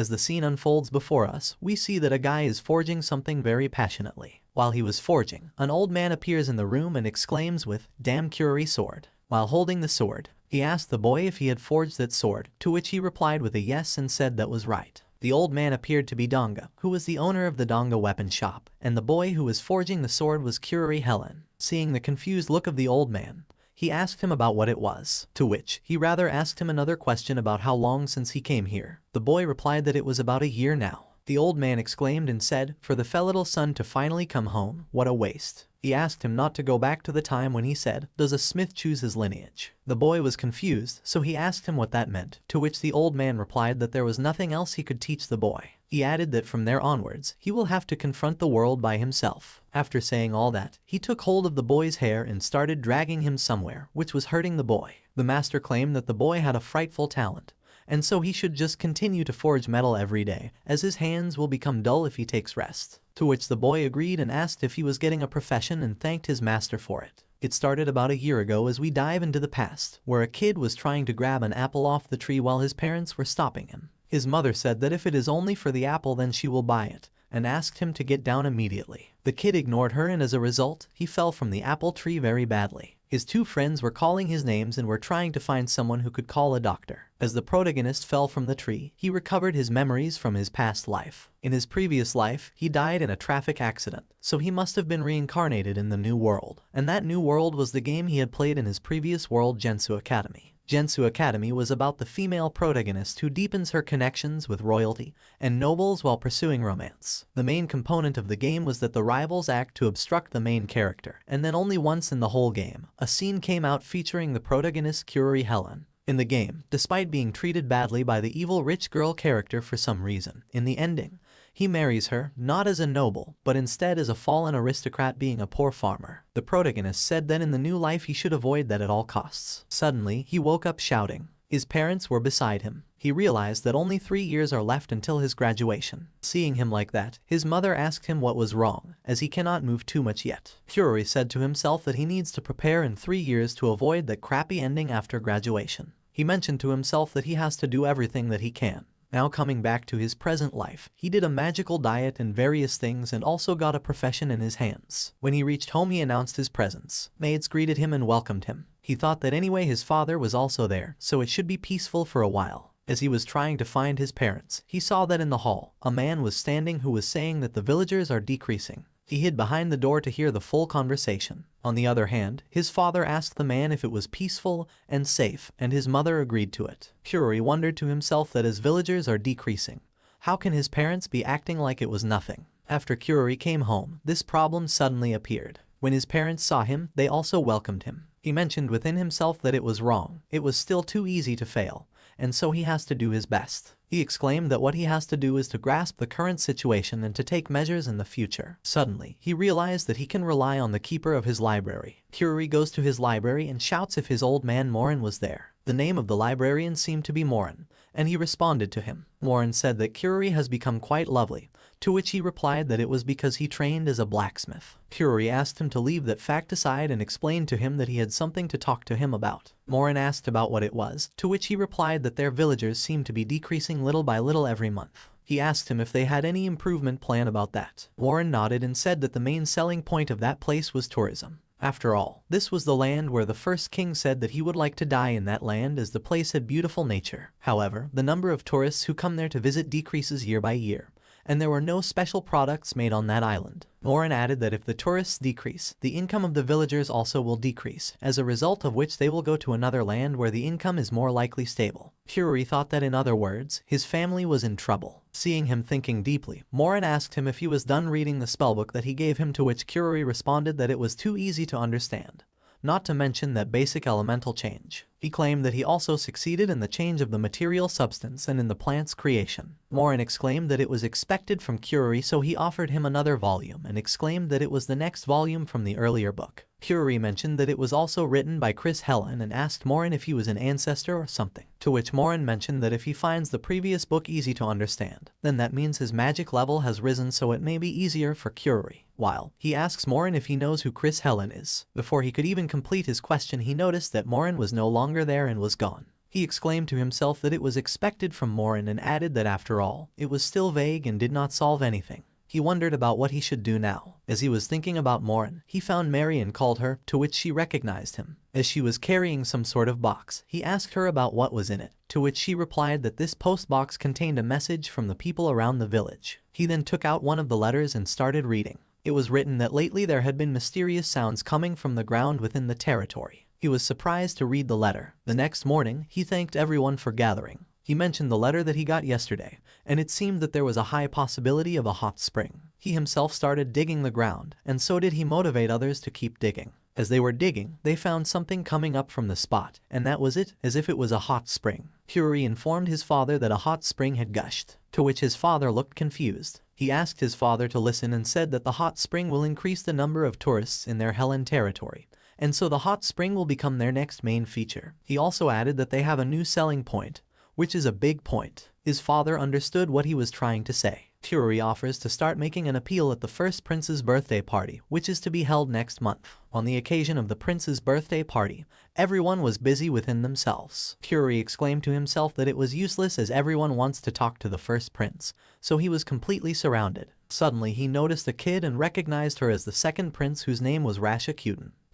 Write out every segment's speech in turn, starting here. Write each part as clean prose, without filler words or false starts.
As the scene unfolds before us, we see that a guy is forging something very passionately. While he was forging, an old man appears in the room and exclaims with, "Damn Curie sword." While holding the sword, he asked the boy if he had forged that sword, to which he replied with a yes and said that was right. The old man appeared to be Donga, who was the owner of the Donga weapon shop, and the boy who was forging the sword was Curie Helen. Seeing the confused look of the old man, he asked him about what it was, to which he rather asked him another question about how long since he came here. The boy replied that it was about a year now. The old man exclaimed and said, "For the little son to finally come home, what a waste." He asked him not to go back to the time when he said, "Does a smith choose his lineage?" The boy was confused, so he asked him what that meant, to which the old man replied that there was nothing else he could teach the boy. He added that from there onwards, he will have to confront the world by himself. After saying all that, he took hold of the boy's hair and started dragging him somewhere, which was hurting the boy. The master claimed that the boy had a frightful talent, and so he should just continue to forge metal every day, as his hands will become dull if he takes rest. To which the boy agreed and asked if he was getting a profession and thanked his master for it. It started about a year ago as we dive into the past, where a kid was trying to grab an apple off the tree while his parents were stopping him. His mother said that if it is only for the apple then she will buy it, and asked him to get down immediately. The kid ignored her and as a result, he fell from the apple tree very badly. His two friends were calling his names and were trying to find someone who could call a doctor. As the protagonist fell from the tree, he recovered his memories from his past life. In his previous life, he died in a traffic accident, so he must have been reincarnated in the new world. And that new world was the game he had played in his previous world, Gensu Academy. Gensu Academy was about the female protagonist who deepens her connections with royalty and nobles while pursuing romance. The main component of the game was that the rivals act to obstruct the main character, and then only once in the whole game, a scene came out featuring the protagonist Curie Helen. In the game, despite being treated badly by the evil rich girl character for some reason, in the ending, he marries her, not as a noble, but instead as a fallen aristocrat being a poor farmer. The protagonist said that in the new life he should avoid that at all costs. Suddenly, he woke up shouting. His parents were beside him. He realized that only 3 years are left until his graduation. Seeing him like that, his mother asked him what was wrong, as he cannot move too much yet. Curie said to himself that he needs to prepare in 3 years to avoid that crappy ending after graduation. He mentioned to himself that he has to do everything that he can. Now coming back to his present life, he did a magical diet and various things and also got a profession in his hands. When he reached home he announced his presence. Maids greeted him and welcomed him. He thought that anyway his father was also there, so it should be peaceful for a while. As he was trying to find his parents, he saw that in the hall, a man was standing who was saying that the villagers are decreasing. He hid behind the door to hear the full conversation. On the other hand, his father asked the man if it was peaceful and safe, and his mother agreed to it. Curie wondered to himself that as villagers are decreasing, how can his parents be acting like it was nothing? After Curie came home, this problem suddenly appeared. When his parents saw him, they also welcomed him. He mentioned within himself that it was wrong. It was still too easy to fail, and so he has to do his best. He exclaimed that what he has to do is to grasp the current situation and to take measures in the future. Suddenly, he realized that he can rely on the keeper of his library. Curie goes to his library and shouts if his old man Morin was there. The name of the librarian seemed to be Morin, and he responded to him. Morin said that Curie has become quite lovely, to which he replied that it was because he trained as a blacksmith. Curie asked him to leave that fact aside and explained to him that he had something to talk to him about. Morin asked about what it was, to which he replied that their villagers seemed to be decreasing little by little every month. He asked him if they had any improvement plan about that. Morin nodded and said that the main selling point of that place was tourism. After all, this was the land where the first king said that he would like to die in that land as the place had beautiful nature. However, the number of tourists who come there to visit decreases year by year, and there were no special products made on that island. Morin added that if the tourists decrease, the income of the villagers also will decrease, as a result of which they will go to another land where the income is more likely stable. Curie thought that in other words, his family was in trouble. Seeing him thinking deeply, Morin asked him if he was done reading the spellbook that he gave him, to which Curie responded that it was too easy to understand, not to mention that basic elemental change. He claimed that he also succeeded in the change of the material substance and in the plant's creation. Morin exclaimed that it was expected from Curie, so he offered him another volume and exclaimed that it was the next volume from the earlier book. Curie mentioned that it was also written by Chris Helen and asked Morin if he was an ancestor or something, to which Morin mentioned that if he finds the previous book easy to understand, then that means his magic level has risen, so it may be easier for Curie. While he asks Morin if he knows who Chris Helen is. Before he could even complete his question, he noticed that Morin was no longer there and was gone. He exclaimed to himself that it was expected from Morin and added that after all, it was still vague and did not solve anything. He wondered about what he should do now. As he was thinking about Morin, he found Mary and called her, to which she recognized him. As she was carrying some sort of box, he asked her about what was in it, to which she replied that this post box contained a message from the people around the village. He then took out one of the letters and started reading. It was written that lately there had been mysterious sounds coming from the ground within the territory. He was surprised to read the letter. The next morning, he thanked everyone for gathering. He mentioned the letter that he got yesterday, and it seemed that there was a high possibility of a hot spring. He himself started digging the ground, and so did he motivate others to keep digging. As they were digging, they found something coming up from the spot, and that was it, as if it was a hot spring. Kyuri informed his father that a hot spring had gushed, to which his father looked confused. He asked his father to listen and said that the hot spring will increase the number of tourists in their Helen territory, and so the hot spring will become their next main feature. He also added that they have a new selling point, which is a big point. His father understood what he was trying to say. Kyuri offers to start making an appeal at the first prince's birthday party, which is to be held next month. On the occasion of the prince's birthday party, everyone was busy within themselves. Kyuri exclaimed to himself that it was useless as everyone wants to talk to the first prince, so he was completely surrounded. Suddenly he noticed a kid and recognized her as the second prince, whose name was Rasha.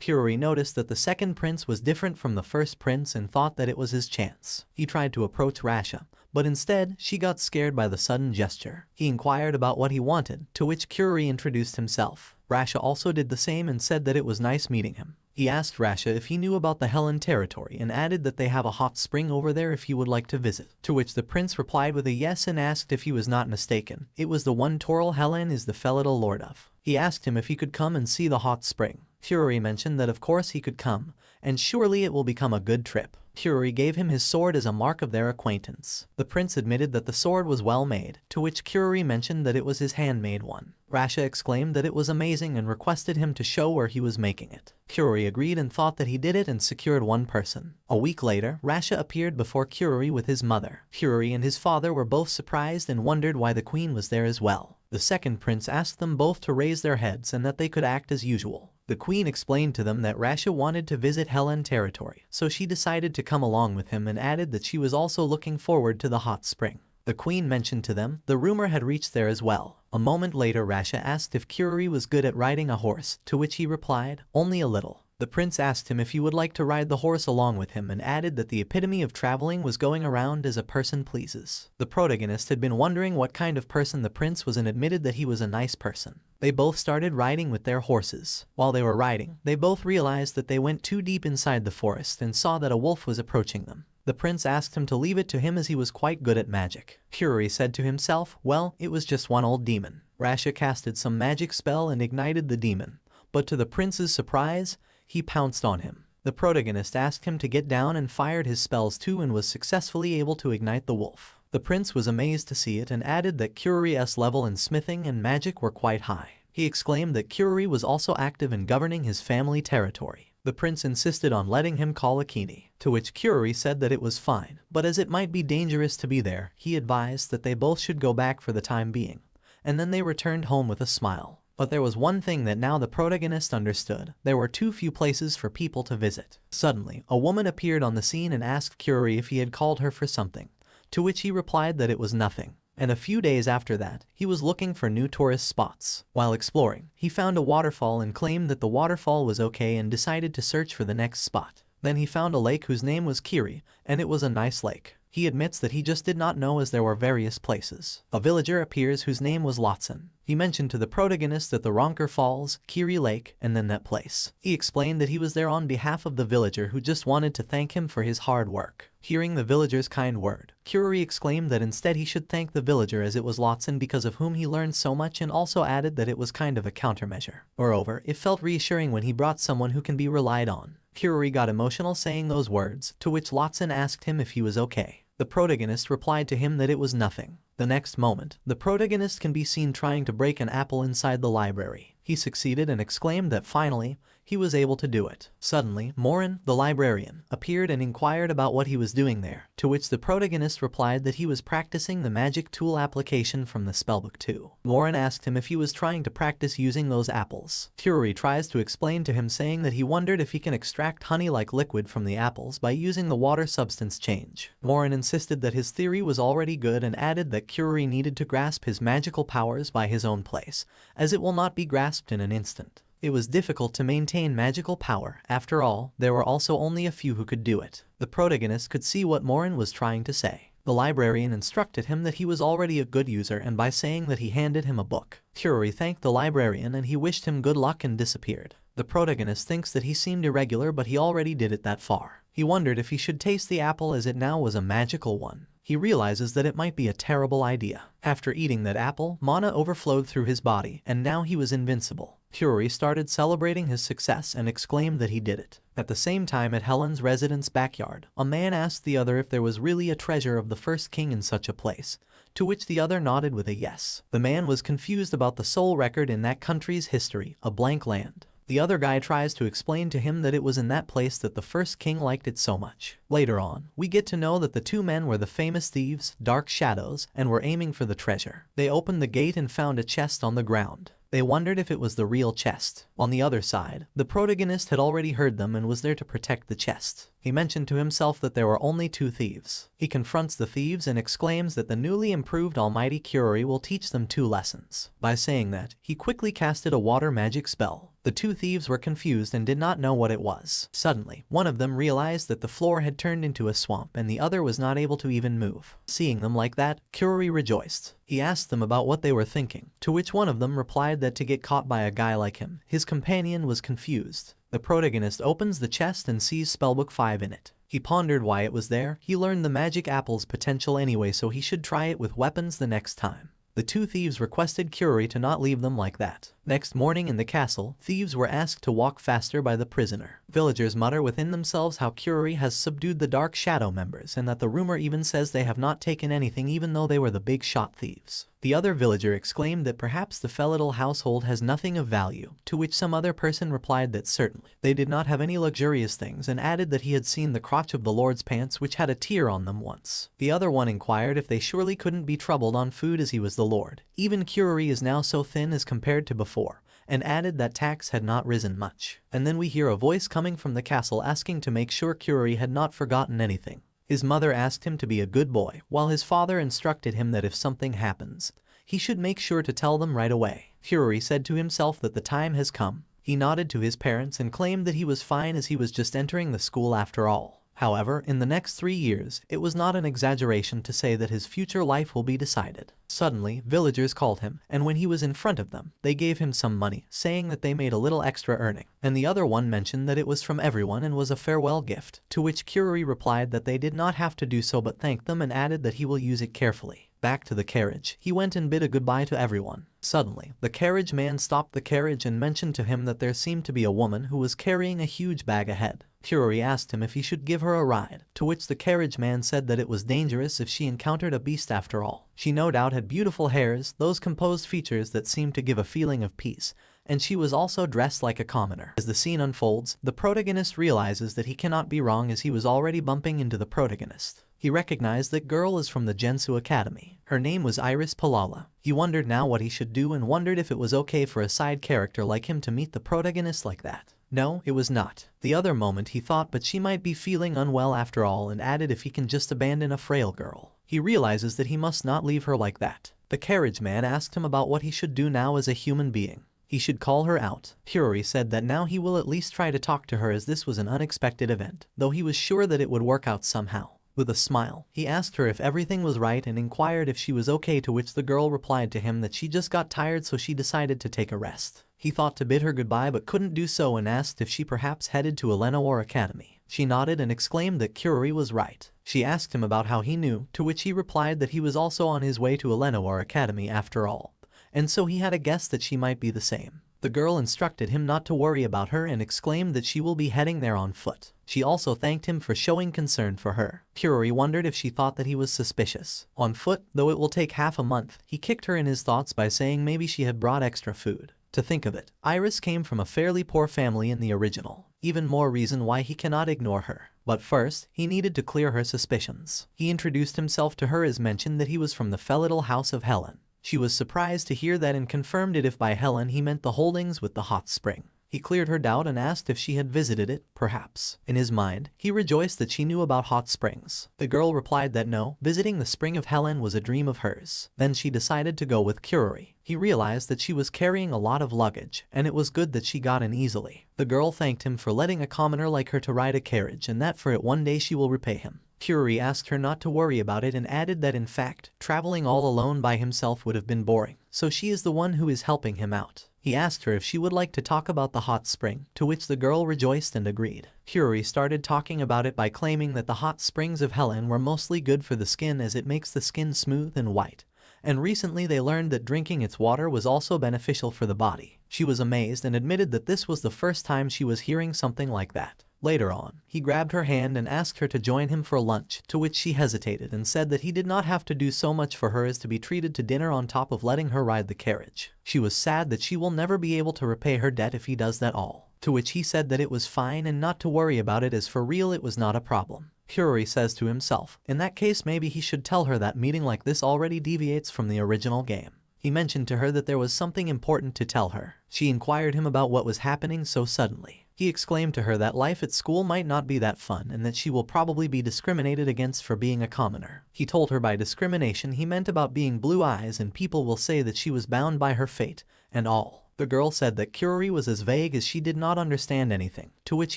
Kyuri noticed that the second prince was different from the first prince and thought that it was his chance. He tried to approach Rasha, but instead she got scared by the sudden gesture. He inquired about what he wanted, to which Kyuri introduced himself. Rasha also did the same and said that it was nice meeting him. He asked Rasha if he knew about the Helen territory and added that they have a hot spring over there if he would like to visit, to which the prince replied with a yes and asked if he was not mistaken. It was the one Toril Helen is the felidal lord of. He asked him if he could come and see the hot spring. Kyuri mentioned that of course he could come, and surely it will become a good trip. Kyuri gave him his sword as a mark of their acquaintance. The prince admitted that the sword was well made, to which Kyuri mentioned that it was his handmade one. Rasha exclaimed that it was amazing and requested him to show where he was making it. Kyuri agreed and thought that he did it and secured one person. A week later, Rasha appeared before Kyuri with his mother. Kyuri and his father were both surprised and wondered why the queen was there as well. The second prince asked them both to raise their heads and that they could act as usual. The queen explained to them that Rasha wanted to visit Helen territory, so she decided to come along with him and added that she was also looking forward to the hot spring. The queen mentioned to them the rumor had reached there as well. A moment later, Rasha asked if Kyuri was good at riding a horse, to which he replied, only a little. The prince asked him if he would like to ride the horse along with him and added that the epitome of traveling was going around as a person pleases. The protagonist had been wondering what kind of person the prince was and admitted that he was a nice person. They both started riding with their horses. While they were riding, they both realized that they went too deep inside the forest and saw that a wolf was approaching them. The prince asked him to leave it to him as he was quite good at magic. Kyuri said to himself, well, it was just one old demon. Rasha casted some magic spell and ignited the demon, but to the prince's surprise, he pounced on him. The protagonist asked him to get down and fired his spells too and was successfully able to ignite the wolf. The prince was amazed to see it and added that Kyuri's level in smithing and magic were quite high. He exclaimed that Kyuri was also active in governing his family territory. The prince insisted on letting him call Akini, to which Kyuri said that it was fine, but as it might be dangerous to be there, he advised that they both should go back for the time being, and then they returned home with a smile. But there was one thing that now the protagonist understood. There were too few places for people to visit. Suddenly, a woman appeared on the scene and asked Kyuri if he had called her for something, to which he replied that it was nothing. And a few days after that, he was looking for new tourist spots. While exploring, he found a waterfall and claimed that the waterfall was okay and decided to search for the next spot. Then he found a lake whose name was Kiri, and it was a nice lake. He admits that he just did not know as there were various places. A villager appears whose name was Lotson. He mentioned to the protagonist that the Ronker Falls, Kiri Lake, and then that place. He explained that he was there on behalf of the villager who just wanted to thank him for his hard work. Hearing the villager's kind word, Kyuri exclaimed that instead he should thank the villager as it was Lotson because of whom he learned so much, and also added that it was kind of a countermeasure. Moreover, it felt reassuring when he brought someone who can be relied on. Kyuri got emotional saying those words, to which Lotson asked him if he was okay. The protagonist replied to him that it was nothing. The next moment, the protagonist can be seen trying to break an apple inside the library. He succeeded and exclaimed that finally, he was able to do it. Suddenly, Morin, the librarian, appeared and inquired about what he was doing there, to which the protagonist replied that he was practicing the magic tool application from the spellbook 2. Morin asked him if he was trying to practice using those apples. Kyuri tries to explain to him, saying that he wondered if he can extract honey-like liquid from the apples by using the water substance change. Morin insisted that his theory was already good and added that Kyuri needed to grasp his magical powers by his own place, as it will not be grasped in an instant. It was difficult to maintain magical power. After all, there were also only a few who could do it. The protagonist could see what Morin was trying to say. The librarian instructed him that he was already a good user, and by saying that he handed him a book. Kyuri thanked the librarian and he wished him good luck and disappeared. The protagonist thinks that he seemed irregular, but he already did it that far. He wondered if he should taste the apple, as it now was a magical one. He realizes that it might be a terrible idea. After eating that apple, mana overflowed through his body, and now he was invincible. Kyuri started celebrating his success and exclaimed that he did it. At the same time, at Helen's residence backyard, a man asked the other if there was really a treasure of the first king in such a place, to which the other nodded with a yes. The man was confused about the sole record in that country's history, a blank land. The other guy tries to explain to him that it was in that place that the first king liked it so much. Later on, we get to know that the two men were the famous thieves, Dark Shadows, and were aiming for the treasure. They opened the gate and found a chest on the ground. They wondered if it was the real chest. On the other side, the protagonist had already heard them and was there to protect the chest. He mentioned to himself that there were only two thieves. He confronts the thieves and exclaims that the newly improved Almighty Kyuri will teach them 2 lessons. By saying that, he quickly casted a water magic spell. The 2 thieves were confused and did not know what it was. Suddenly, one of them realized that the floor had turned into a swamp and the other was not able to even move. Seeing them like that, Kyuri rejoiced. He asked them about what they were thinking, to which one of them replied that to get caught by a guy like him, his companion was confused. The protagonist opens the chest and sees spellbook 5 in it. He pondered why it was there. He learned the magic apple's potential anyway, so he should try it with weapons the next time. The 2 thieves requested Kyuri to not leave them like that. Next morning in the castle, thieves were asked to walk faster by the prisoner. Villagers mutter within themselves how Kyuri has subdued the Dark Shadow members, and that the rumor even says they have not taken anything even though they were the big shot thieves. The other villager exclaimed that perhaps the Felidal household has nothing of value, to which some other person replied that certainly they did not have any luxurious things, and added that he had seen the crotch of the Lord's pants which had a tear on them once. The other one inquired if they surely couldn't be troubled on food, as he was the Lord. Even Kyuri is now so thin as compared to before, and added that tax had not risen much. And then we hear a voice coming from the castle asking to make sure Kyuri had not forgotten anything. His mother asked him to be a good boy, while his father instructed him that if something happens, he should make sure to tell them right away. Kyuri said to himself that the time has come. He nodded to his parents and claimed that he was fine, as he was just entering the school after all. However, in the next 3 years, it was not an exaggeration to say that his future life will be decided. Suddenly, villagers called him, and when he was in front of them, they gave him some money, saying that they made a little extra earning. And the other one mentioned that it was from everyone and was a farewell gift, to which Kyuri replied that they did not have to do so but thanked them, and added that he will use it carefully. Back to the carriage, he went and bid a goodbye to everyone. Suddenly, the carriage man stopped the carriage and mentioned to him that there seemed to be a woman who was carrying a huge bag ahead. Kyuri asked him if he should give her a ride, to which the carriage man said that it was dangerous if she encountered a beast after all. She no doubt had beautiful hairs, those composed features that seemed to give a feeling of peace, and she was also dressed like a commoner. As the scene unfolds, the protagonist realizes that he cannot be wrong, as he was already bumping into the protagonist. He recognized that girl is from the Gensu Academy. Her name was Iris Palala. He wondered now what he should do, and wondered if it was okay for a side character like him to meet the protagonist like that. No, it was not. The other moment he thought but she might be feeling unwell after all, and added if he can just abandon a frail girl. He realizes that he must not leave her like that. The carriage man asked him about what he should do now as a human being. He should call her out. Kyuri said that now he will at least try to talk to her, as this was an unexpected event, though he was sure that it would work out somehow. With a smile, he asked her if everything was right and inquired if she was okay, to which the girl replied to him that she just got tired, so she decided to take a rest. He thought to bid her goodbye but couldn't do so, and asked if she perhaps headed to Elenor Academy. She nodded and exclaimed that Kyuri was right. She asked him about how he knew, to which he replied that he was also on his way to Elenor Academy after all, and so he had a guess that she might be the same. The girl instructed him not to worry about her and exclaimed that she will be heading there on foot. She also thanked him for showing concern for her. Kyuri wondered if she thought that he was suspicious. On foot, though it will take half a month, he kicked her in his thoughts by saying maybe she had brought extra food. To think of it, Iris came from a fairly poor family in the original. Even more reason why he cannot ignore her. But first, he needed to clear her suspicions. He introduced himself to her as mentioned that he was from the feudal house of Helen. She was surprised to hear that and confirmed it if by Helen he meant the holdings with the hot spring. He cleared her doubt and asked if she had visited it, perhaps. In his mind, he rejoiced that she knew about hot springs. The girl replied that no, visiting the spring of Helen was a dream of hers. Then she decided to go with Kurori. He realized that she was carrying a lot of luggage, and it was good that she got in easily. The girl thanked him for letting a commoner like her to ride a carriage and that for it one day she will repay him. Kurori asked her not to worry about it and added that in fact, traveling all alone by himself would have been boring, so she is the one who is helping him out. He asked her if she would like to talk about the hot spring, to which the girl rejoiced and agreed. Kurori started talking about it by claiming that the hot springs of Helen were mostly good for the skin as it makes the skin smooth and white. And recently they learned that drinking its water was also beneficial for the body. She was amazed and admitted that this was the first time she was hearing something like that. Later on, he grabbed her hand and asked her to join him for lunch, to which she hesitated and said that he did not have to do so much for her as to be treated to dinner on top of letting her ride the carriage. She was sad that she will never be able to repay her debt if he does that all. To which he said that it was fine and not to worry about it as for real it was not a problem. Kurori says to himself, in that case maybe he should tell her that meeting like this already deviates from the original game. He mentioned to her that there was something important to tell her. She inquired him about what was happening so suddenly. He exclaimed to her that life at school might not be that fun and that she will probably be discriminated against for being a commoner. He told her by discrimination he meant about being blue eyes and people will say that she was bound by her fate, and all. The girl said that Kurori was as vague as she did not understand anything, to which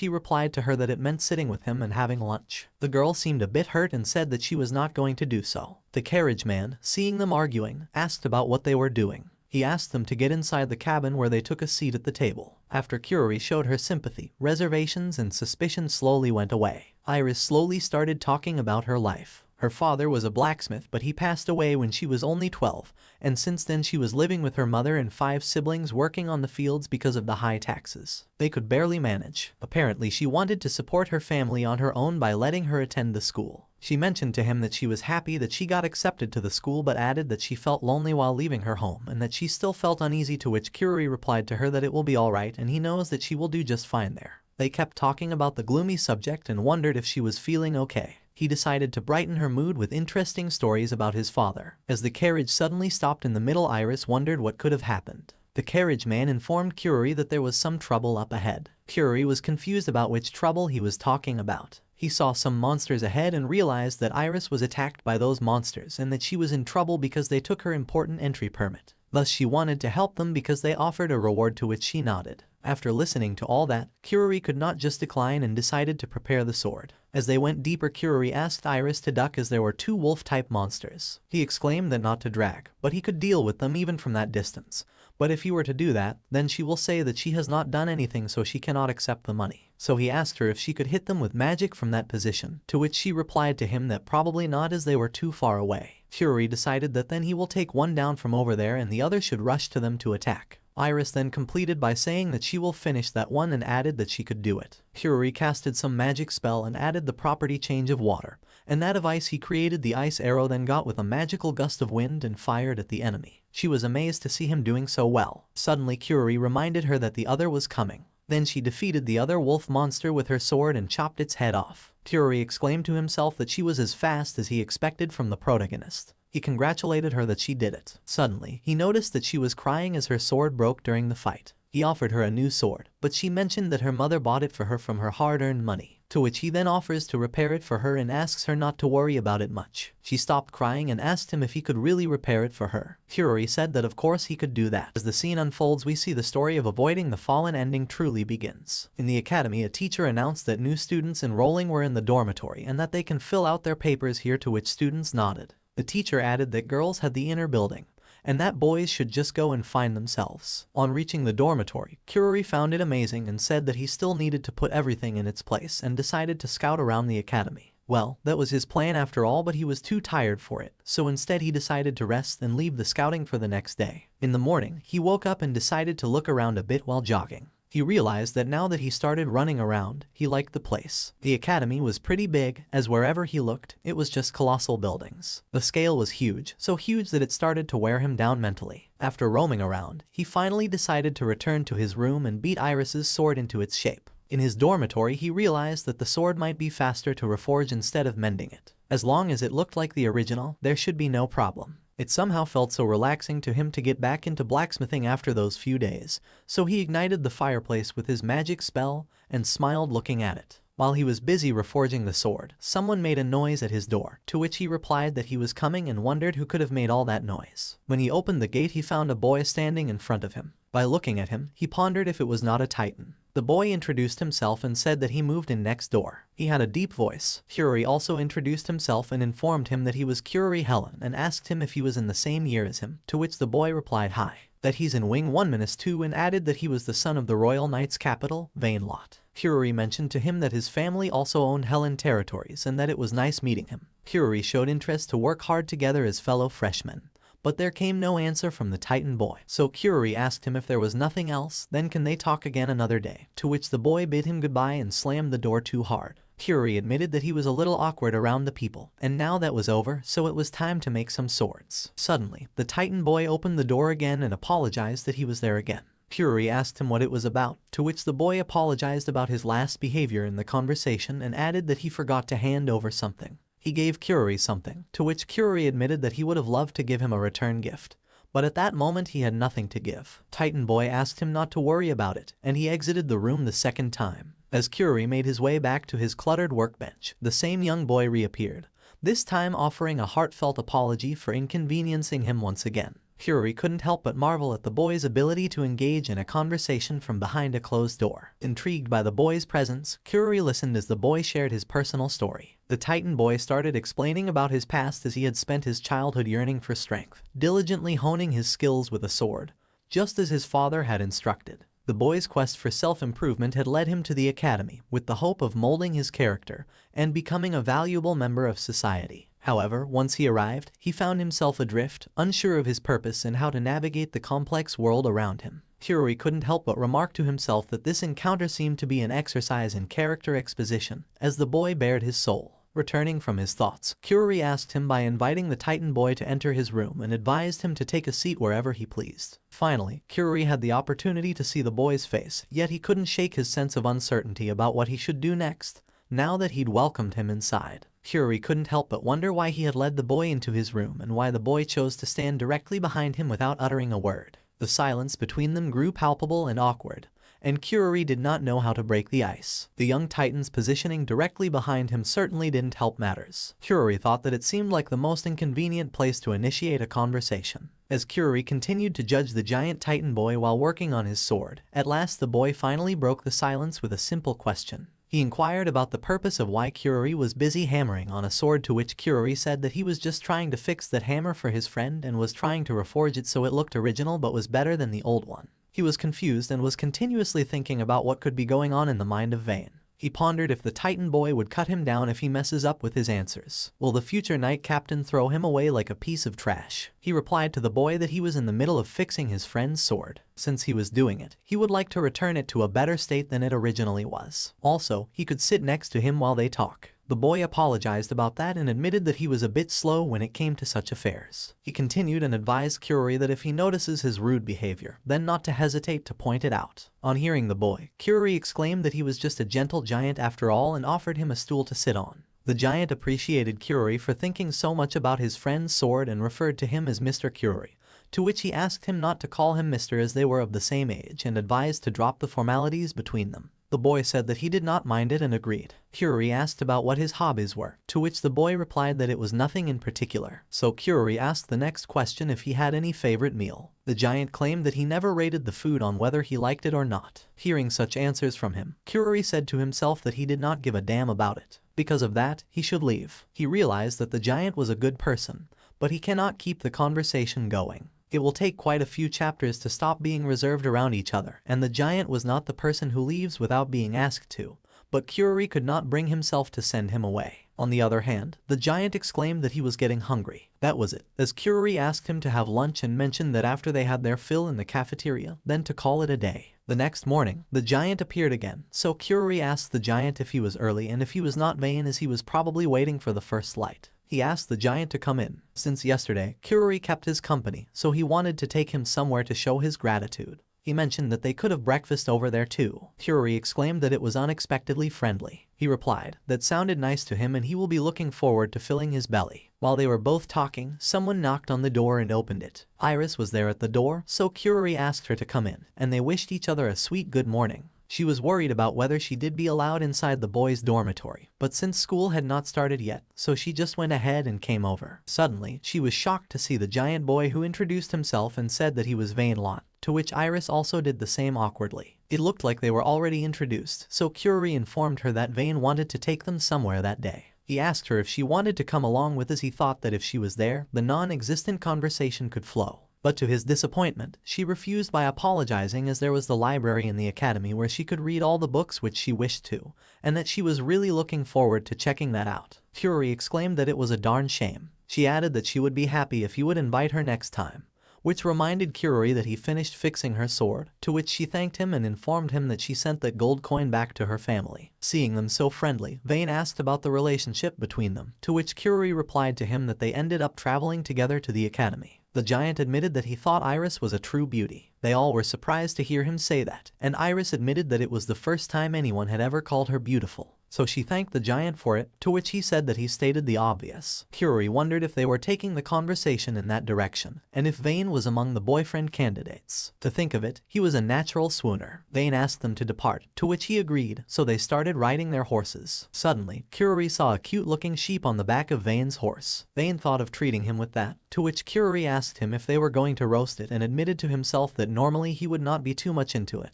he replied to her that it meant sitting with him and having lunch. The girl seemed a bit hurt and said that she was not going to do so. The carriage man, seeing them arguing, asked about what they were doing. He asked them to get inside the cabin where they took a seat at the table. After Kurori showed her sympathy, reservations and suspicion slowly went away. Iris slowly started talking about her life. Her father was a blacksmith but he passed away when she was only 12, and since then she was living with her mother and 5 siblings working on the fields because of the high taxes. They could barely manage. Apparently she wanted to support her family on her own by letting her attend the school. She mentioned to him that she was happy that she got accepted to the school but added that she felt lonely while leaving her home and that she still felt uneasy, to which Kurori replied to her that it will be alright and he knows that she will do just fine there. They kept talking about the gloomy subject and wondered if she was feeling okay. He decided to brighten her mood with interesting stories about his father. As the carriage suddenly stopped in the middle, Iris wondered what could have happened. The carriage man informed Kurori that there was some trouble up ahead. Kurori was confused about which trouble he was talking about. He saw some monsters ahead and realized that Iris was attacked by those monsters and that she was in trouble because they took her important entry permit. Thus she wanted to help them because they offered a reward, to which she nodded. After listening to all that, Kurori could not just decline and decided to prepare the sword. As they went deeper, Kurori asked Iris to duck as there were 2 wolf-type monsters. He exclaimed that not to drag, but he could deal with them even from that distance. But if he were to do that, then she will say that she has not done anything, so she cannot accept the money. So he asked her if she could hit them with magic from that position, to which she replied to him that probably not as they were too far away. Kurori decided that then he will take one down from over there and the other should rush to them to attack. Iris then completed by saying that she will finish that one and added that she could do it. Kurori casted some magic spell and added the property change of water, and that of ice. He created the ice arrow, then got with a magical gust of wind and fired at the enemy. She was amazed to see him doing so well. Suddenly Kurori reminded her that the other was coming. Then she defeated the other wolf monster with her sword and chopped its head off. Kurori exclaimed to himself that she was as fast as he expected from the protagonist. He congratulated her that she did it. Suddenly, he noticed that she was crying as her sword broke during the fight. He offered her a new sword, but she mentioned that her mother bought it for her from her hard-earned money, to which he then offers to repair it for her and asks her not to worry about it much. She stopped crying and asked him if he could really repair it for her. Kurori said that of course he could do that. As the scene unfolds, we see the story of avoiding the fallen ending truly begins. In the academy, a teacher announced that new students enrolling were in the dormitory and that they can fill out their papers here, to which students nodded. The teacher added that girls had the inner building, and that boys should just go and find themselves. On reaching the dormitory, Kurori found it amazing and said that he still needed to put everything in its place and decided to scout around the academy. Well, that was his plan after all, but he was too tired for it, so instead he decided to rest and leave the scouting for the next day. In the morning, he woke up and decided to look around a bit while jogging. He realized that now that he started running around, he liked the place. The academy was pretty big, as wherever he looked, it was just colossal buildings. The scale was huge, so huge that it started to wear him down mentally. After roaming around, he finally decided to return to his room and beat Iris's sword into its shape. In his dormitory, he realized that the sword might be faster to reforge instead of mending it. As long as it looked like the original, there should be no problem. It somehow felt so relaxing to him to get back into blacksmithing after those few days, so he ignited the fireplace with his magic spell and smiled looking at it. While he was busy reforging the sword, someone made a noise at his door, to which he replied that he was coming and wondered who could have made all that noise. When he opened the gate, he found a boy standing in front of him. By looking at him, he pondered if it was not a Titan. The boy introduced himself and said that he moved in next door. He had a deep voice. Curie also introduced himself and informed him that he was Curie Helen and asked him if he was in the same year as him, to which the boy replied hi, that he's in Wing 1-2 and added that he was the son of the Royal Knight's capital, Vainlot. Curie mentioned to him that his family also owned Helen territories and that it was nice meeting him. Curie showed interest to work hard together as fellow freshmen. But there came no answer from the Titan boy. So Curie asked him if there was nothing else, then can they talk again another day, to which the boy bid him goodbye and slammed the door too hard. Curie admitted that he was a little awkward around the people, and now that was over, so it was time to make some swords. Suddenly, the Titan boy opened the door again and apologized that he was there again. Curie asked him what it was about, to which the boy apologized about his last behavior in the conversation and added that he forgot to hand over something. He gave Curie something, to which Curie admitted that he would have loved to give him a return gift. But at that moment he had nothing to give. Titan boy asked him not to worry about it, and he exited the room the second time. As Curie made his way back to his cluttered workbench, the same young boy reappeared, this time offering a heartfelt apology for inconveniencing him once again. Curie couldn't help but marvel at the boy's ability to engage in a conversation from behind a closed door. Intrigued by the boy's presence, Curie listened as the boy shared his personal story. The Titan boy started explaining about his past as he had spent his childhood yearning for strength, diligently honing his skills with a sword, just as his father had instructed. The boy's quest for self-improvement had led him to the academy, with the hope of molding his character and becoming a valuable member of society. However, once he arrived, he found himself adrift, unsure of his purpose and how to navigate the complex world around him. Curie couldn't help but remark to himself that this encounter seemed to be an exercise in character exposition, as the boy bared his soul. Returning from his thoughts, Curie asked him by inviting the Titan boy to enter his room and advised him to take a seat wherever he pleased. Finally, Curie had the opportunity to see the boy's face, yet he couldn't shake his sense of uncertainty about what he should do next, now that he'd welcomed him inside. Curie couldn't help but wonder why he had led the boy into his room and why the boy chose to stand directly behind him without uttering a word. The silence between them grew palpable and awkward, and Curie did not know how to break the ice. The young Titan's positioning directly behind him certainly didn't help matters. Curie thought that it seemed like the most inconvenient place to initiate a conversation. As Curie continued to judge the giant Titan boy while working on his sword, at last the boy finally broke the silence with a simple question. He inquired about the purpose of why Curie was busy hammering on a sword, to which Curie said that he was just trying to fix that hammer for his friend and was trying to reforge it so it looked original but was better than the old one. He was confused and was continuously thinking about what could be going on in the mind of Vane. He pondered if the Titan boy would cut him down if he messes up with his answers. Will the future knight captain throw him away like a piece of trash? He replied to the boy that he was in the middle of fixing his friend's sword. Since he was doing it, he would like to return it to a better state than it originally was. Also, he could sit next to him while they talk. The boy apologized about that and admitted that he was a bit slow when it came to such affairs. He continued and advised Curie that if he notices his rude behavior, then not to hesitate to point it out. On hearing the boy, Curie exclaimed that he was just a gentle giant after all and offered him a stool to sit on. The giant appreciated Curie for thinking so much about his friend's sword and referred to him as Mr. Curie, to which he asked him not to call him Mr. as they were of the same age and advised to drop the formalities between them. The boy said that he did not mind it and agreed. Curie asked about what his hobbies were, to which the boy replied that it was nothing in particular. So Curie asked the next question if he had any favorite meal. The giant claimed that he never rated the food on whether he liked it or not. Hearing such answers from him, Curie said to himself that he did not give a damn about it. Because of that, he should leave. He realized that the giant was a good person, but he cannot keep the conversation going. It will take quite a few chapters to stop being reserved around each other, and the giant was not the person who leaves without being asked to, but Curie could not bring himself to send him away. On the other hand, the giant exclaimed that he was getting hungry. That was it, as Kyuri asked him to have lunch and mentioned that after they had their fill in the cafeteria, then to call it a day. The next morning, the giant appeared again, so Kyuri asked the giant if he was early and if he was not vain, as he was probably waiting for the first light. He asked the giant to come in. Since yesterday, Kyuri kept his company, so he wanted to take him somewhere to show his gratitude. He mentioned that they could have breakfast over there too. Kyuri exclaimed that it was unexpectedly friendly. He replied, that sounded nice to him and he will be looking forward to filling his belly. While they were both talking, someone knocked on the door and opened it. Iris was there at the door, so Kyuri asked her to come in, and they wished each other a sweet good morning. She was worried about whether she did be allowed inside the boys' dormitory, but since school had not started yet, so she just went ahead and came over. Suddenly, she was shocked to see the giant boy, who introduced himself and said that he was Vane Lot, to which Iris also did the same awkwardly. It looked like they were already introduced, so Kyuri informed her that Vane wanted to take them somewhere that day. He asked her if she wanted to come along with, as he thought that if she was there, the non-existent conversation could flow. But to his disappointment, she refused by apologizing, as there was the library in the academy where she could read all the books which she wished to, and that she was really looking forward to checking that out. Kyuri exclaimed that it was a darn shame. She added that she would be happy if he would invite her next time, which reminded Kyuri that he finished fixing her sword, to which she thanked him and informed him that she sent that gold coin back to her family. Seeing them so friendly, Vane asked about the relationship between them, to which Kyuri replied to him that they ended up traveling together to the academy. The giant admitted that he thought Iris was a true beauty. They all were surprised to hear him say that, and Iris admitted that it was the first time anyone had ever called her beautiful. So she thanked the giant for it, to which he said that he stated the obvious. Kyuri wondered if they were taking the conversation in that direction, and if Vane was among the boyfriend candidates. To think of it, he was a natural swooner. Vane asked them to depart, to which he agreed, so they started riding their horses. Suddenly, Kyuri saw a cute-looking sheep on the back of Vane's horse. Vane thought of treating him with that, to which Kyuri asked him if they were going to roast it, and admitted to himself that normally he would not be too much into it.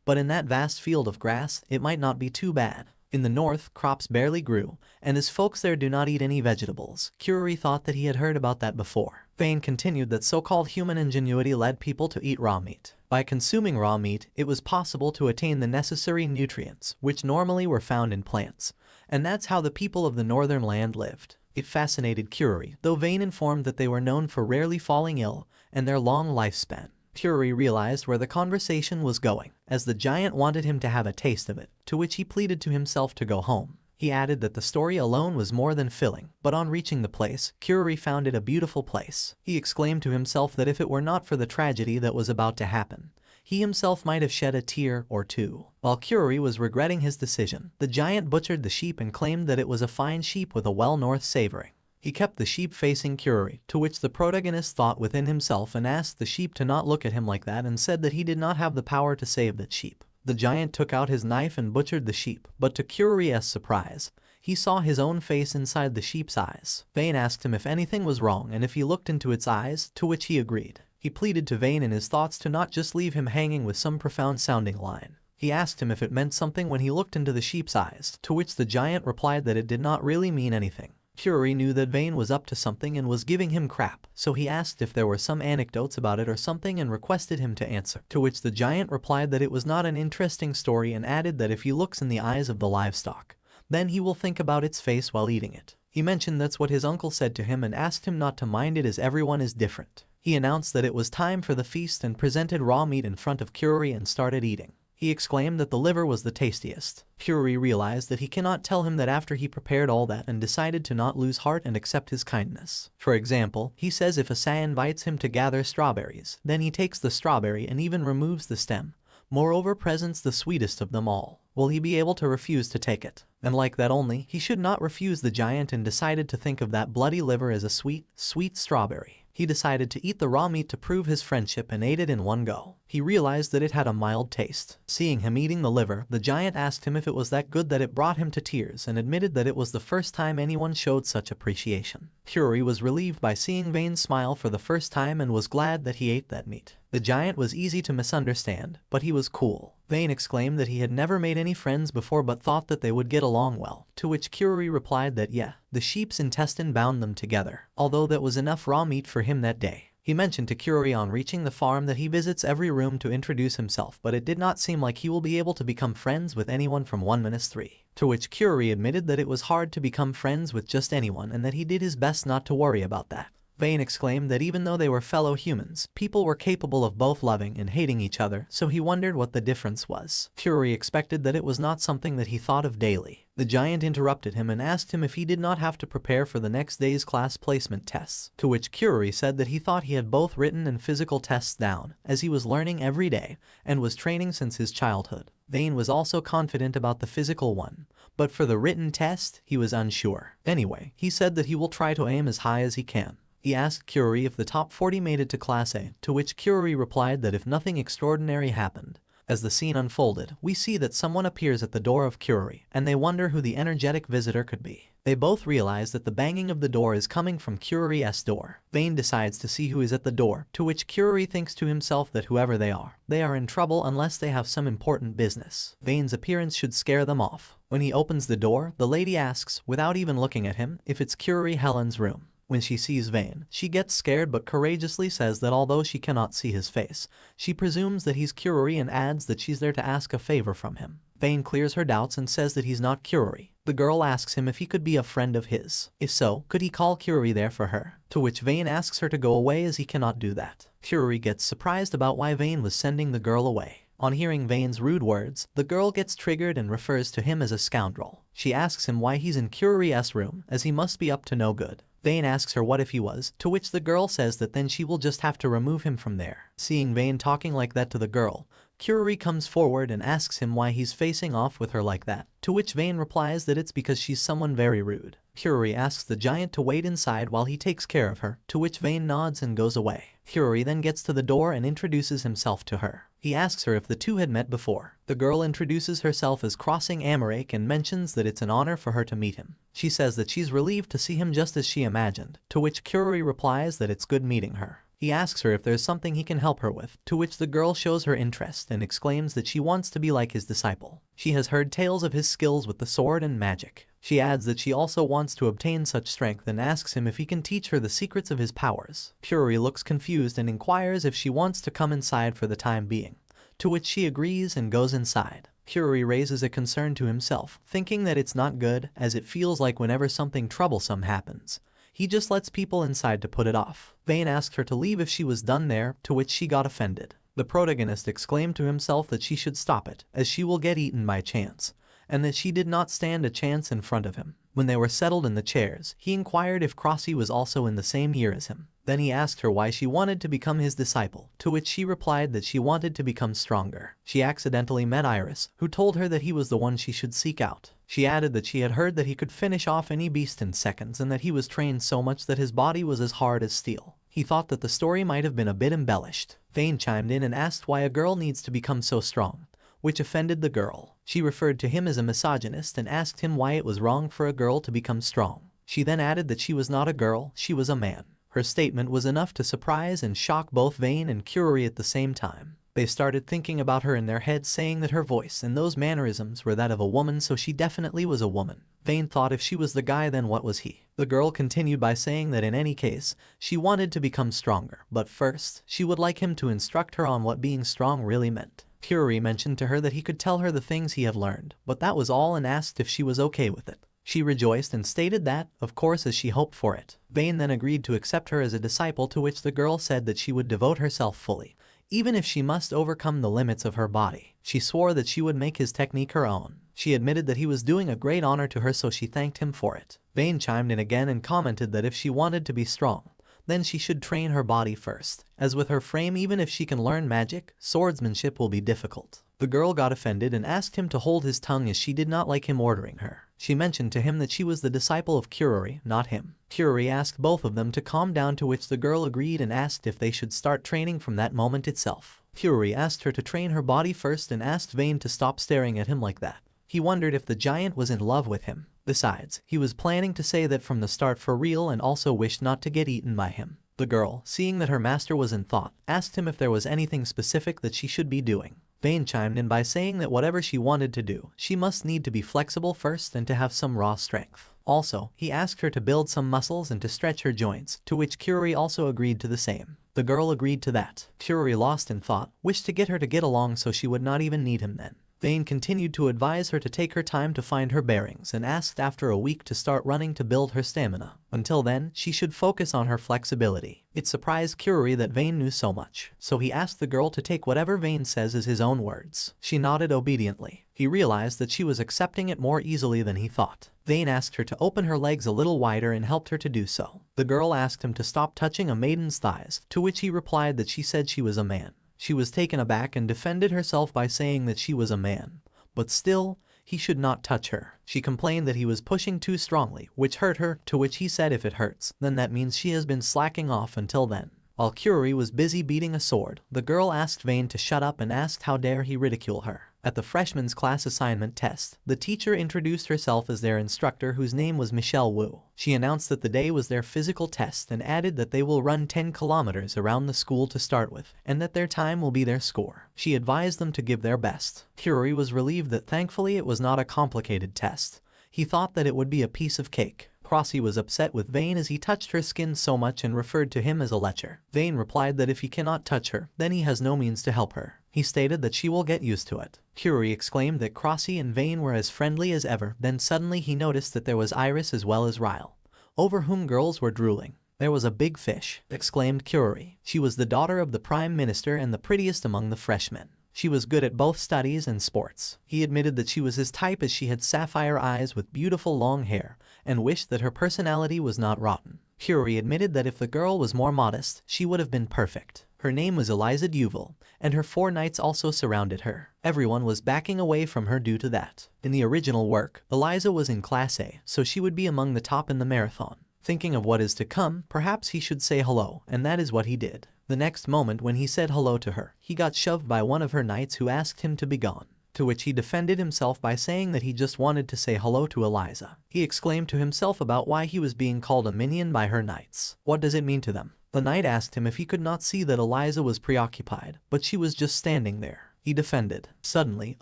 But in that vast field of grass, it might not be too bad. In the north, crops barely grew, and as folks there do not eat any vegetables, Kyuri thought that he had heard about that before. Vane continued that so-called human ingenuity led people to eat raw meat. By consuming raw meat, it was possible to attain the necessary nutrients, which normally were found in plants, and that's how the people of the northern land lived. It fascinated Kyuri, though Vane informed that they were known for rarely falling ill and their long lifespan. Kyuri realized where the conversation was going, as the giant wanted him to have a taste of it, to which he pleaded to himself to go home. He added that the story alone was more than filling, but on reaching the place, Kyuri found it a beautiful place. He exclaimed to himself that if it were not for the tragedy that was about to happen, he himself might have shed a tear or two. While Kyuri was regretting his decision, the giant butchered the sheep and claimed that it was a fine sheep with a well-north savoring. He kept the sheep facing Kyuri, to which the protagonist thought within himself and asked the sheep to not look at him like that and said that he did not have the power to save that sheep. The giant took out his knife and butchered the sheep, but to Kyuri's surprise, he saw his own face inside the sheep's eyes. Vane asked him if anything was wrong and if he looked into its eyes, to which he agreed. He pleaded to Vane in his thoughts to not just leave him hanging with some profound-sounding line. He asked him if it meant something when he looked into the sheep's eyes, to which the giant replied that it did not really mean anything. Kyuri knew that Vane was up to something and was giving him crap, so he asked if there were some anecdotes about it or something and requested him to answer, to which the giant replied that it was not an interesting story and added that if he looks in the eyes of the livestock, then he will think about its face while eating it. He mentioned that's what his uncle said to him and asked him not to mind it as everyone is different. He announced that it was time for the feast and presented raw meat in front of Kyuri and started eating. He exclaimed that the liver was the tastiest. Kyuri realized that he cannot tell him that after he prepared all that and decided to not lose heart and accept his kindness. For example, he says if a Sai invites him to gather strawberries, then he takes the strawberry and even removes the stem. Moreover, presents the sweetest of them all. Will he be able to refuse to take it? And like that only, he should not refuse the giant and decided to think of that bloody liver as a sweet, sweet strawberry. He decided to eat the raw meat to prove his friendship and ate it in one go. He realized that it had a mild taste. Seeing him eating the liver, the giant asked him if it was that good that it brought him to tears and admitted that it was the first time anyone showed such appreciation. Kyuri was relieved by seeing Vane smile for the first time and was glad that he ate that meat. The giant was easy to misunderstand, but he was cool. Vane exclaimed that he had never made any friends before but thought that they would get along well, to which Kyuri replied that yeah, the sheep's intestine bound them together, although that was enough raw meat for him that day. He mentioned to Kyuri on reaching the farm that he visits every room to introduce himself, but it did not seem like he will be able to become friends with anyone from 1-3. To which Kyuri admitted that it was hard to become friends with just anyone and that he did his best not to worry about that. Vane exclaimed that even though they were fellow humans, people were capable of both loving and hating each other, so he wondered what the difference was. Kyuri expected that it was not something that he thought of daily. The giant interrupted him and asked him if he did not have to prepare for the next day's class placement tests, to which Kyuri said that he thought he had both written and physical tests down, as he was learning every day, and was training since his childhood. Vane was also confident about the physical one, but for the written test, he was unsure. Anyway, he said that he will try to aim as high as he can. He asked Kyuri if the top 40 made it to Class A, to which Kyuri replied that if nothing extraordinary happened. As the scene unfolded, we see that someone appears at the door of Kyuri, and they wonder who the energetic visitor could be. They both realize that the banging of the door is coming from Kyuri's door. Vane decides to see who is at the door, to which Kyuri thinks to himself that whoever they are in trouble unless they have some important business. Vane's appearance should scare them off. When he opens the door, the lady asks, without even looking at him, if it's Kyuri Helen's room. When she sees Vane, she gets scared but courageously says that although she cannot see his face, she presumes that he's Kyuri and adds that she's there to ask a favor from him. Vane clears her doubts and says that he's not Kyuri. The girl asks him if he could be a friend of his. If so, could he call Kyuri there for her? To which Vane asks her to go away as he cannot do that. Kyuri gets surprised about why Vane was sending the girl away. On hearing Vane's rude words, the girl gets triggered and refers to him as a scoundrel. She asks him why he's in Kyuri's room, as he must be up to no good. Vane asks her what if he was, to which the girl says that then she will just have to remove him from there. Seeing Vane talking like that to the girl, Kyuri comes forward and asks him why he's facing off with her like that, to which Vane replies that it's because she's someone very rude. Kyuri asks the giant to wait inside while he takes care of her, to which Vane nods and goes away. Kyuri then gets to the door and introduces himself to her. He asks her if the two had met before. The girl introduces herself as crossing Americ and mentions that it's an honor for her to meet him. She says that she's relieved to see him just as she imagined, to which Kyuri replies that it's good meeting her. He asks her if there's something he can help her with, to which the girl shows her interest and exclaims that she wants to be like his disciple. She has heard tales of his skills with the sword and magic. She adds that she also wants to obtain such strength and asks him if he can teach her the secrets of his powers. Kyuri looks confused and inquires if she wants to come inside for the time being, to which she agrees and goes inside. Kyuri raises a concern to himself, thinking that it's not good, as it feels like whenever something troublesome happens, he just lets people inside to put it off. Vane asked her to leave if she was done there, to which she got offended. The protagonist exclaimed to himself that she should stop it, as she will get eaten by chance, and that she did not stand a chance in front of him. When they were settled in the chairs, he inquired if Crossy was also in the same year as him. Then he asked her why she wanted to become his disciple, to which she replied that she wanted to become stronger. She accidentally met Iris, who told her that he was the one she should seek out. She added that she had heard that he could finish off any beast in seconds and that he was trained so much that his body was as hard as steel. He thought that the story might have been a bit embellished. Vane chimed in and asked why a girl needs to become so strong, which offended the girl. She referred to him as a misogynist and asked him why it was wrong for a girl to become strong. She then added that she was not a girl, she was a man. Her statement was enough to surprise and shock both Vane and Kyuri at the same time. They started thinking about her in their heads, saying that her voice and those mannerisms were that of a woman, so she definitely was a woman. Vane thought if she was the guy, then what was he? The girl continued by saying that in any case, she wanted to become stronger, but first, she would like him to instruct her on what being strong really meant. Kyuri mentioned to her that he could tell her the things he had learned, but that was all, and asked if she was okay with it. She rejoiced and stated that, of course, as she hoped for it. Vane then agreed to accept her as a disciple, to which the girl said that she would devote herself fully, even if she must overcome the limits of her body. She swore that she would make his technique her own. She admitted that he was doing a great honor to her, so she thanked him for it. Vane chimed in again and commented that if she wanted to be strong, then she should train her body first, as with her frame, even if she can learn magic, swordsmanship will be difficult. The girl got offended and asked him to hold his tongue, as she did not like him ordering her. She mentioned to him that she was the disciple of Kyuri, not him. Kyuri asked both of them to calm down, to which the girl agreed and asked if they should start training from that moment itself. Kyuri asked her to train her body first and asked Vane to stop staring at him like that. He wondered if the giant was in love with him. Besides, he was planning to say that from the start for real, and also wished not to get eaten by him. The girl, seeing that her master was in thought, asked him if there was anything specific that she should be doing. Vane chimed in by saying that whatever she wanted to do, she must need to be flexible first and to have some raw strength. Also, he asked her to build some muscles and to stretch her joints, to which Kyuri also agreed to the same. The girl agreed to that. Kyuri, lost in thought, wished to get her to get along so she would not even need him then. Vane continued to advise her to take her time to find her bearings and asked after a week to start running to build her stamina. Until then, she should focus on her flexibility. It surprised Kyuri that Vane knew so much, so he asked the girl to take whatever Vane says as his own words. She nodded obediently. He realized that she was accepting it more easily than he thought. Vane asked her to open her legs a little wider and helped her to do so. The girl asked him to stop touching a maiden's thighs, to which he replied that she said she was a man. She was taken aback and defended herself by saying that she was a man. But still, he should not touch her. She complained that he was pushing too strongly, which hurt her, to which he said if it hurts, then that means she has been slacking off until then. While Kyuri was busy beating a sword, the girl asked Vane to shut up and asked how dare he ridicule her. At the freshman's class assignment test, the teacher introduced herself as their instructor, whose name was Michelle Wu. She announced that the day was their physical test and added that they will run 10 kilometers around the school to start with, and that their time will be their score. She advised them to give their best. Kyuri was relieved that thankfully it was not a complicated test. He thought that it would be a piece of cake. Crossy was upset with Vane as he touched her skin so much and referred to him as a lecher. Vane replied that if he cannot touch her, then he has no means to help her. He stated that she will get used to it. Kyuri exclaimed that Crossy and Vane were as friendly as ever. Then suddenly he noticed that there was Iris as well as Ryle, over whom girls were drooling. There was a big fish, exclaimed Kyuri. She was the daughter of the Prime Minister and the prettiest among the freshmen. She was good at both studies and sports. He admitted that she was his type as she had sapphire eyes with beautiful long hair, and wished that her personality was not rotten. Kyuri admitted that if the girl was more modest, she would have been perfect. Her name was Eliza Duval, and her 4 knights also surrounded her. Everyone was backing away from her due to that. In the original work, Eliza was in Class A, so she would be among the top in the marathon. Thinking of what is to come, perhaps he should say hello, and that is what he did. The next moment when he said hello to her, he got shoved by one of her knights who asked him to be gone. To which he defended himself by saying that he just wanted to say hello to Eliza. He exclaimed to himself about why he was being called a minion by her knights. What does it mean to them? The knight asked him if he could not see that Eliza was preoccupied, but she was just standing there. He defended. Suddenly,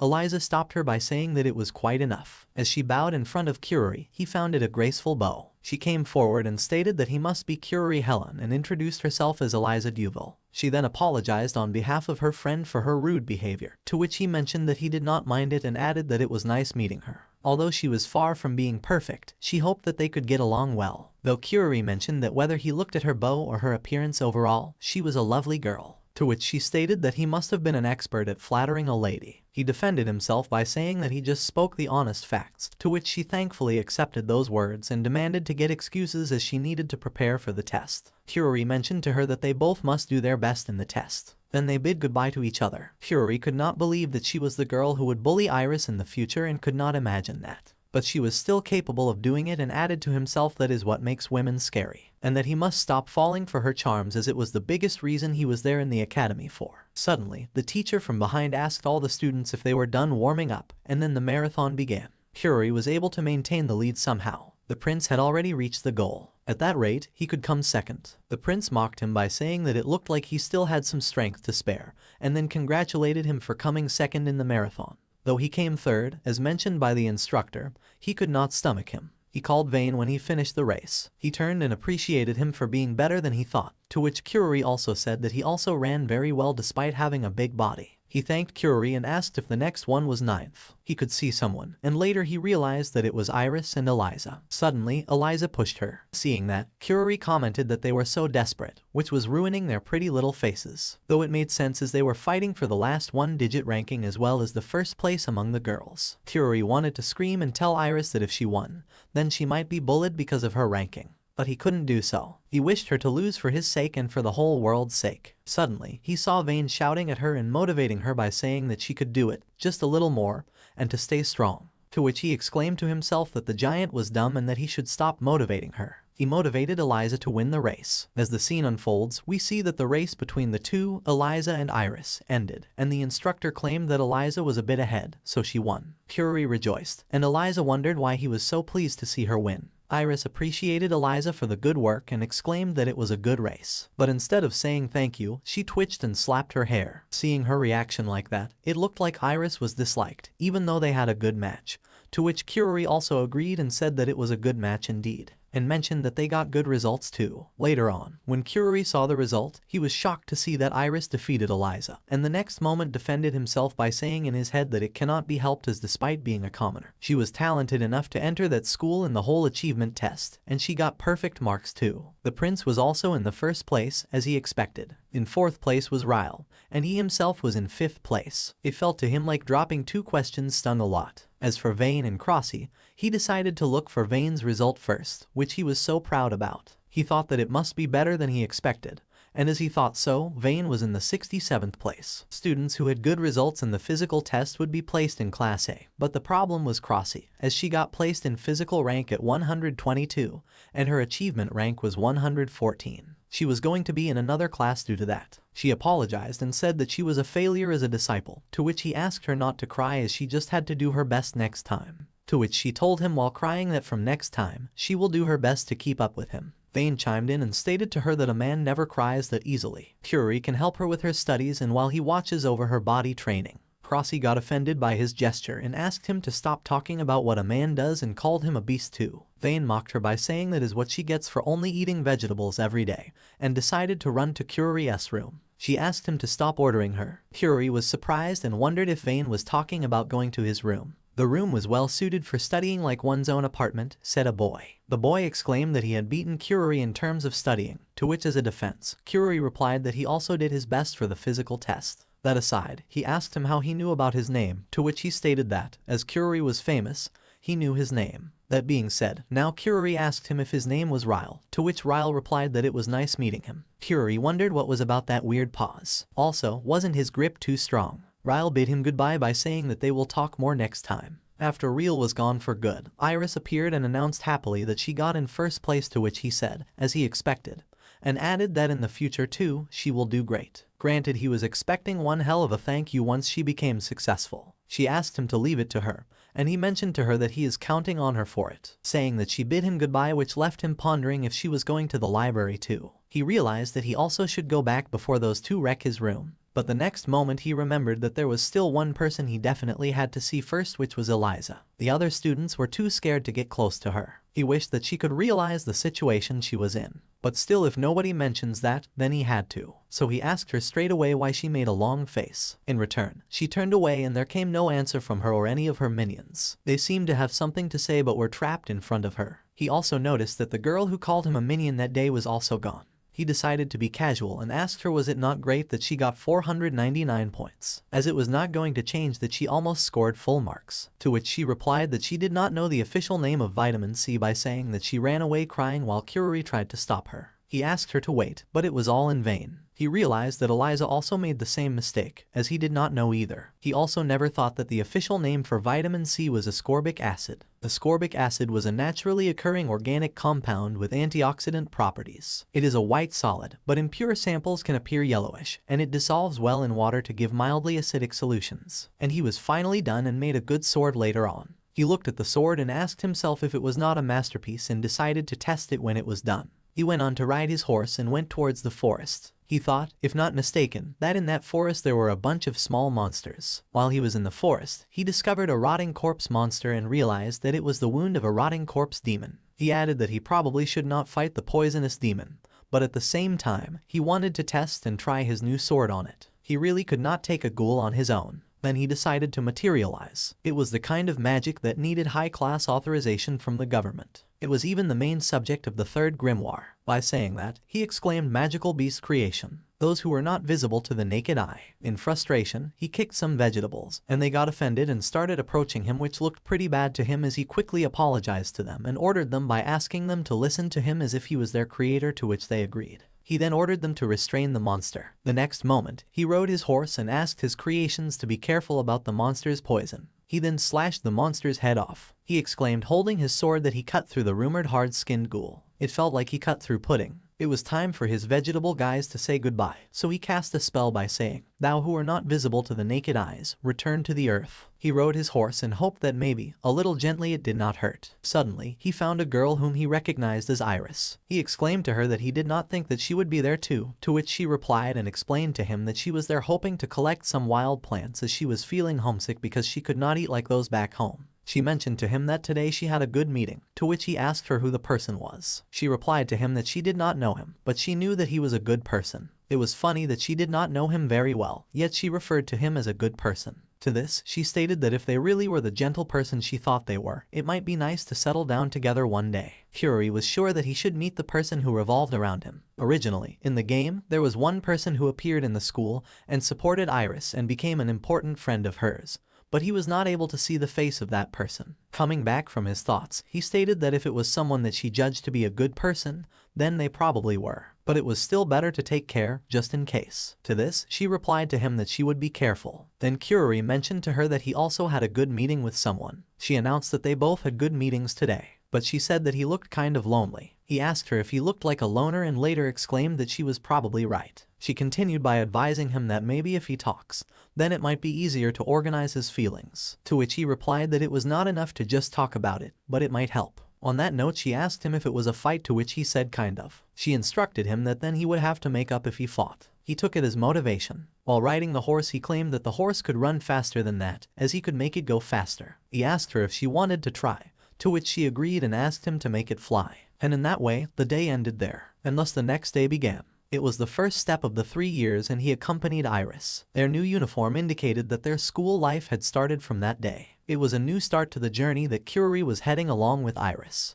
Eliza stopped her by saying that it was quite enough. As she bowed in front of Kyuri, he found it a graceful bow. She came forward and stated that he must be Kyuri Helen and introduced herself as Eliza Duval. She then apologized on behalf of her friend for her rude behavior, to which he mentioned that he did not mind it and added that it was nice meeting her. Although she was far from being perfect, she hoped that they could get along well. Though Kyuri mentioned that whether he looked at her bow or her appearance overall, she was a lovely girl. To which she stated that he must have been an expert at flattering a lady. He defended himself by saying that he just spoke the honest facts, to which she thankfully accepted those words and demanded to get excuses as she needed to prepare for the test. Kyuri mentioned to her that they both must do their best in the test. Then they bid goodbye to each other. Kyuri could not believe that she was the girl who would bully Iris in the future and could not imagine that. But she was still capable of doing it and added to himself that is what makes women scary, and that he must stop falling for her charms as it was the biggest reason he was there in the academy for. Suddenly, the teacher from behind asked all the students if they were done warming up, and then the marathon began. Kyuri was able to maintain the lead somehow. The prince had already reached the goal. At that rate, he could come second. The prince mocked him by saying that it looked like he still had some strength to spare, and then congratulated him for coming second in the marathon. Though he came third, as mentioned by the instructor, he could not stomach him. He called Vane when he finished the race. He turned and appreciated him for being better than he thought, to which Kyuri also said that he also ran very well despite having a big body. He thanked Kyuri and asked if the next one was ninth. He could see someone, and later he realized that it was Iris and Eliza. Suddenly, Eliza pushed her. Seeing that, Kyuri commented that they were so desperate, which was ruining their pretty little faces. Though it made sense as they were fighting for the last 1-digit ranking as well as the first place among the girls. Kyuri wanted to scream and tell Iris that if she won, then she might be bullied because of her ranking. But he couldn't do so. He wished her to lose for his sake and for the whole world's sake. Suddenly, he saw Vane shouting at her and motivating her by saying that she could do it, just a little more, and to stay strong. To which he exclaimed to himself that the giant was dumb and that he should stop motivating her. He motivated Eliza to win the race. As the scene unfolds, we see that the race between the two, Eliza and Iris, ended, and the instructor claimed that Eliza was a bit ahead, so she won. Kyuri rejoiced, and Eliza wondered why he was so pleased to see her win. Iris appreciated Eliza for the good work and exclaimed that it was a good race. But instead of saying thank you, she twitched and slapped her hair. Seeing her reaction like that, it looked like Iris was disliked, even though they had a good match. to which Kyuri also agreed and said that it was a good match indeed, and mentioned that they got good results too. Later on, when Kyuri saw the result, he was shocked to see that Iris defeated Eliza, and the next moment defended himself by saying in his head that it cannot be helped as despite being a commoner, she was talented enough to enter that school in the whole achievement test, and she got perfect marks too. The prince was also in the first place, as he expected. In fourth place was Ryle, and he himself was in fifth place. It felt to him like dropping 2 questions stung a lot. As for Vane and Crossy, he decided to look for Vane's result first, which he was so proud about. He thought that it must be better than he expected, and as he thought so, Vane was in the 67th place. Students who had good results in the physical test would be placed in Class A, but the problem was Crossy, as she got placed in physical rank at 122, and her achievement rank was 114. She was going to be in another class due to that. She apologized and said that she was a failure as a disciple, to which he asked her not to cry as she just had to do her best next time. To which she told him while crying that from next time, she will do her best to keep up with him. Vane chimed in and stated to her that a man never cries that easily. Kyuri can help her with her studies and while he watches over her body training. Crossy got offended by his gesture and asked him to stop talking about what a man does and called him a beast too. Vane mocked her by saying that is what she gets for only eating vegetables every day, and decided to run to Kyuri's room. She asked him to stop ordering her. Kyuri was surprised and wondered if Vane was talking about going to his room. The room was well suited for studying like one's own apartment, said a boy. The boy exclaimed that he had beaten Kyuri in terms of studying, to which as a defense, Kyuri replied that he also did his best for the physical test. That aside, he asked him how he knew about his name, to which he stated that, as Kyuri was famous, he knew his name. That being said, now Kyuri asked him if his name was Ryle, to which Ryle replied that it was nice meeting him. Kyuri wondered what was about that weird pause. Also, wasn't his grip too strong? Ryle bid him goodbye by saying that they will talk more next time. After Ryle was gone for good, Iris appeared and announced happily that she got in first place, to which he said, as he expected, and added that in the future too, she will do great. Granted, he was expecting one hell of a thank you once she became successful. She asked him to leave it to her, and he mentioned to her that he is counting on her for it, saying that she bid him goodbye, which left him pondering if she was going to the library too. He realized that he also should go back before those two wreck his room. But the next moment he remembered that there was still one person he definitely had to see first, which was Eliza. The other students were too scared to get close to her. He wished that she could realize the situation she was in. But still, if nobody mentions that, then he had to. So he asked her straight away why she made a long face. In return, she turned away and there came no answer from her or any of her minions. They seemed to have something to say but were trapped in front of her. He also noticed that the girl who called him a minion that day was also gone. He decided to be casual and asked her was it not great that she got 499 points, as it was not going to change that she almost scored full marks. To which she replied that she did not know the official name of vitamin C by saying that she ran away crying while Kyuri tried to stop her. He asked her to wait, but it was all in vain. He realized that Eliza also made the same mistake, as he did not know either. He also never thought that the official name for vitamin C was ascorbic acid. Ascorbic acid was a naturally occurring organic compound with antioxidant properties. It is a white solid, but in pure samples can appear yellowish, and it dissolves well in water to give mildly acidic solutions. And he was finally done and made a good sword later on. He looked at the sword and asked himself if it was not a masterpiece and decided to test it when it was done. He went on to ride his horse and went towards the forest. He thought, if not mistaken, that in that forest there were a bunch of small monsters. While he was in the forest, he discovered a rotting corpse monster and realized that it was the wound of a rotting corpse demon. He added that he probably should not fight the poisonous demon, but at the same time, he wanted to test and try his new sword on it. He really could not take a ghoul on his own. Then he decided to materialize. It was the kind of magic that needed high-class authorization from the government. It was even the main subject of the third grimoire. By saying that, he exclaimed magical beast creation, those who were not visible to the naked eye. In frustration, he kicked some vegetables, and they got offended and started approaching him, which looked pretty bad to him as he quickly apologized to them and ordered them by asking them to listen to him as if he was their creator, to which they agreed. He then ordered them to restrain the monster. The next moment, he rode his horse and asked his creations to be careful about the monster's poison. He then slashed the monster's head off. He exclaimed, holding his sword, that he cut through the rumored hard-skinned ghoul. It felt like he cut through pudding. It was time for his vegetable guys to say goodbye, so he cast a spell by saying, "Thou who are not visible to the naked eyes, return to the earth." He rode his horse and hoped that maybe, a little gently, it did not hurt. Suddenly, he found a girl whom he recognized as Iris. He exclaimed to her that he did not think that she would be there too, to which she replied and explained to him that she was there hoping to collect some wild plants as she was feeling homesick because she could not eat like those back home. She mentioned to him that today she had a good meeting, to which he asked her who the person was. She replied to him that she did not know him, but she knew that he was a good person. It was funny that she did not know him very well, yet she referred to him as a good person. To this, she stated that if they really were the gentle person she thought they were, it might be nice to settle down together one day. Kyuri was sure that he should meet the person who revolved around him. Originally, in the game, there was one person who appeared in the school and supported Iris and became an important friend of hers, but he was not able to see the face of that person. Coming back from his thoughts, he stated that if it was someone that she judged to be a good person, then they probably were. But it was still better to take care, just in case. To this, she replied to him that she would be careful. Then Kyuri mentioned to her that he also had a good meeting with someone. She announced that they both had good meetings today, but she said that he looked kind of lonely. He asked her if he looked like a loner and later exclaimed that she was probably right. She continued by advising him that maybe if he talks, then it might be easier to organize his feelings. To which he replied that it was not enough to just talk about it, but it might help. On that note, she asked him if it was a fight, to which he said kind of. She instructed him that then he would have to make up if he fought. He took it as motivation. While riding the horse, he claimed that the horse could run faster than that, as he could make it go faster. He asked her if she wanted to try, to which she agreed and asked him to make it fly. And in that way, the day ended there, and thus the next day began. It was the first step of the 3 years and he accompanied Iris. Their new uniform indicated that their school life had started from that day. It was a new start to the journey that Kyuri was heading along with Iris.